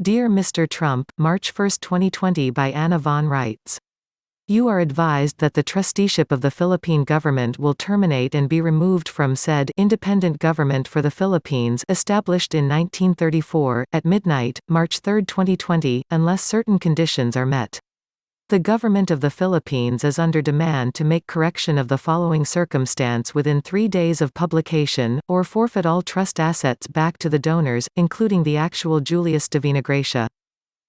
Dear Mr. Trump, March 1, 2020 by Anna von Reitz. You are advised that the trusteeship of the Philippine government will terminate and be removed from said independent government for the Philippines established in 1934, at midnight, March 3, 2020, unless certain conditions are met. The government of the Philippines is under demand to make correction of the following circumstance within 3 days of publication, or forfeit all trust assets back to the donors, including the actual Julius Divinagracia.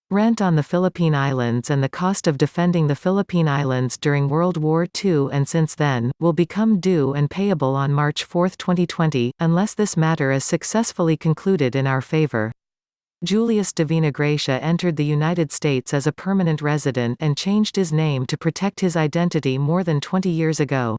Rent on the Philippine Islands and the cost of defending the Philippine Islands during World War II and since then, will become due and payable on March 4, 2020, unless this matter is successfully concluded in our favor. Julius Divinagracia entered the United States as a permanent resident and changed his name to protect his identity more than 20 years ago.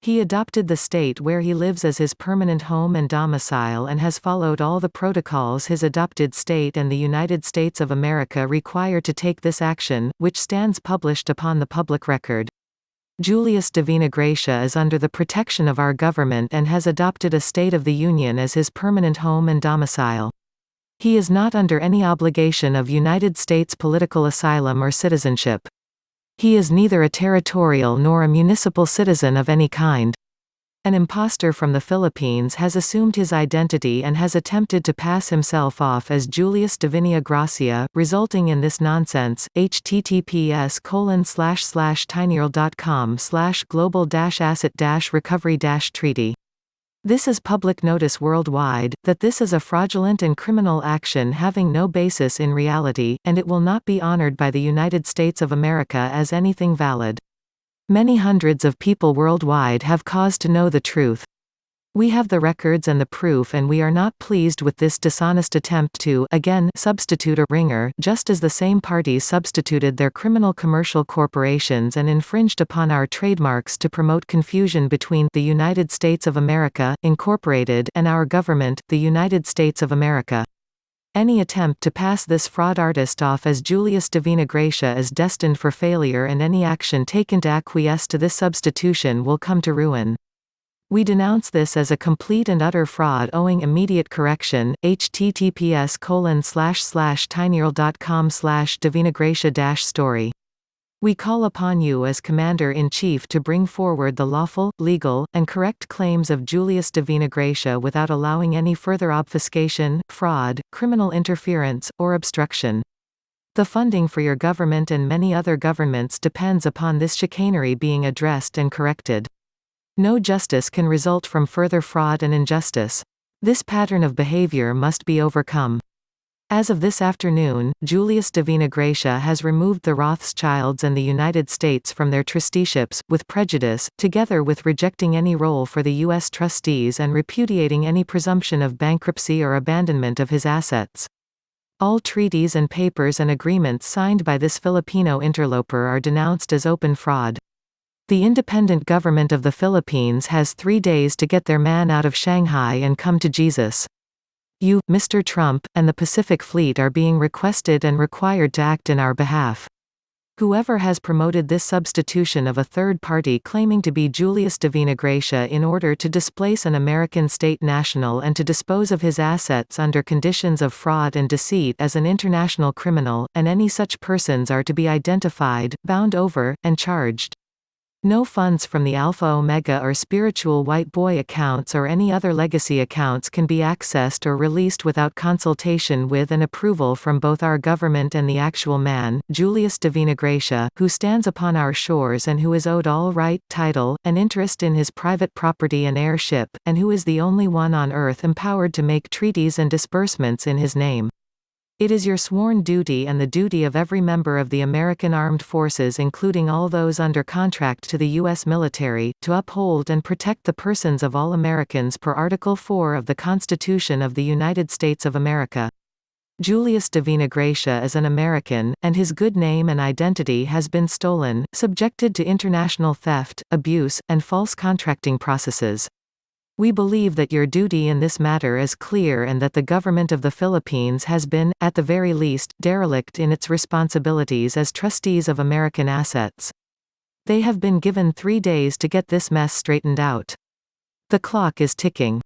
He adopted the state where he lives as his permanent home and domicile and has followed all the protocols his adopted state and the United States of America require to take this action, which stands published upon the public record. Julius Divinagracia is under the protection of our government and has adopted a State of the Union as his permanent home and domicile. He is not under any obligation of United States political asylum or citizenship. He is neither a territorial nor a municipal citizen of any kind. An imposter from the Philippines has assumed his identity and has attempted to pass himself off as Julius Divinagracia, resulting in this nonsense. https://tinyurl.com/global-asset-recovery-treaty. This is public notice worldwide, that this is a fraudulent and criminal action having no basis in reality, and it will not be honored by the United States of America as anything valid. Many hundreds of people worldwide have cause to know the truth. We have the records and the proof, and we are not pleased with this dishonest attempt to, again, substitute a ringer, just as the same parties substituted their criminal commercial corporations and infringed upon our trademarks to promote confusion between the United States of America, Incorporated, and our government, the United States of America. Any attempt to pass this fraud artist off as Julius Divinagracia is destined for failure, and any action taken to acquiesce to this substitution will come to ruin. We denounce this as a complete and utter fraud owing immediate correction. https://tinyurl.com/divinagracia-story. We call upon you as Commander-in-Chief to bring forward the lawful, legal, and correct claims of Julius Divinagracia without allowing any further obfuscation, fraud, criminal interference, or obstruction. The funding for your government and many other governments depends upon this chicanery being addressed and corrected. No justice can result from further fraud and injustice. This pattern of behavior must be overcome. As of this afternoon, Julius Divinagracia has removed the Rothschilds and the United States from their trusteeships, with prejudice, together with rejecting any role for the U.S. trustees and repudiating any presumption of bankruptcy or abandonment of his assets. All treaties and papers and agreements signed by this Filipino interloper are denounced as open fraud. The independent government of the Philippines has 3 days to get their man out of Shanghai and come to Jesus. You, Mr. Trump, and the Pacific Fleet are being requested and required to act in our behalf. Whoever has promoted this substitution of a third party claiming to be Julius Divinagracia in order to displace an American state national and to dispose of his assets under conditions of fraud and deceit as an international criminal, and any such persons are to be identified, bound over, and charged. No funds from the Alpha Omega or Spiritual White Boy accounts or any other legacy accounts can be accessed or released without consultation with and approval from both our government and the actual man, Julius Divinagracia, who stands upon our shores and who is owed all right, title, and interest in his private property and heirship, and who is the only one on earth empowered to make treaties and disbursements in his name. It is your sworn duty and the duty of every member of the American Armed Forces, including all those under contract to the U.S. military, to uphold and protect the persons of all Americans per Article 4 of the Constitution of the United States of America. Julius Divinagracia is an American, and his good name and identity has been stolen, subjected to international theft, abuse, and false contracting processes. We believe that your duty in this matter is clear and that the government of the Philippines has been, at the very least, derelict in its responsibilities as trustees of American assets. They have been given 3 days to get this mess straightened out. The clock is ticking.